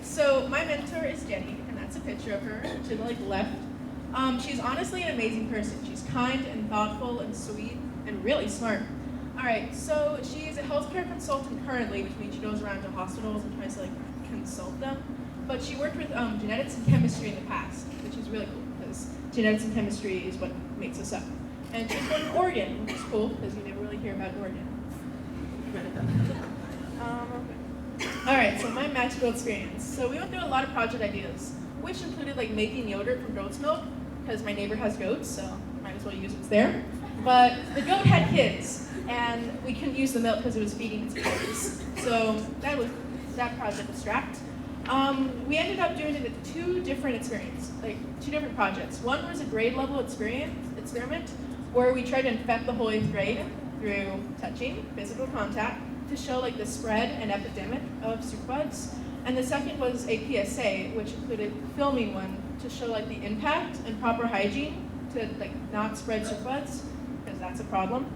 so my mentor is Jeni, and that's a picture of her to the left. She's honestly an amazing person. She's kind and thoughtful and sweet and really smart. All right, so she's a healthcare consultant currently, which means she goes around to hospitals and tries to consult them. But she worked with genetics and chemistry in the past, which is really cool because genetics and chemistry is what makes us up. And she's born in Oregon, which is cool because you never really hear about Oregon. All right, so my magical experience. So we went through a lot of project ideas, which included making yogurt from goat's milk, because my neighbor has goats, so might as well use what's there. But the goat had kids, and we couldn't use the milk because it was feeding its kids. So that project was scrapped. We ended up doing it at two different projects. One was a grade level experiment where we tried to infect the whole 8th grade through touching, physical contact, to show the spread and epidemic of superbugs. And the second was a PSA, which included filming one to show the impact and proper hygiene to not spread superbugs, because that's a problem.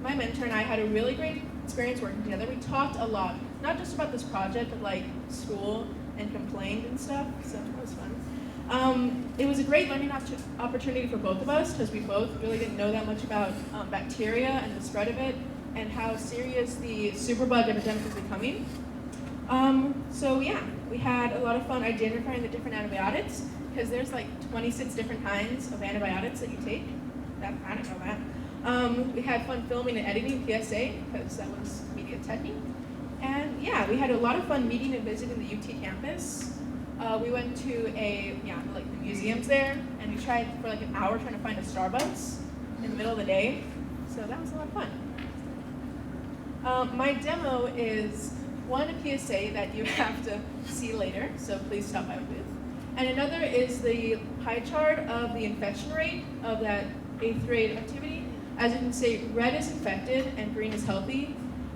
My mentor and I had a really great experience working together. We talked a lot, not just about this project, but school and complained and stuff, so that was fun. It was a great learning opportunity for both of us because we both really didn't know that much about bacteria and the spread of it and how serious the superbug epidemic is becoming. So yeah, we had a lot of fun identifying the different antibiotics because there's 26 different kinds of antibiotics that you take. I didn't know that. We had fun filming and editing PSA because that was media techie. And yeah, we had a lot of fun meeting and visiting the UT campus. We went to the museums there, and we tried for an hour trying to find a Starbucks in the middle of the day. So that was a lot of fun. My demo is one, a PSA that you have to see later, so please stop by the booth. And another is the pie chart of the infection rate of that 8th grade activity. As you can see, red is infected and green is healthy.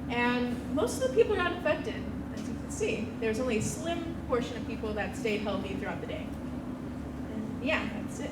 And most of the people got infected, as you can see. There's only a slim portion of people that stayed healthy throughout the day. And yeah, that's it.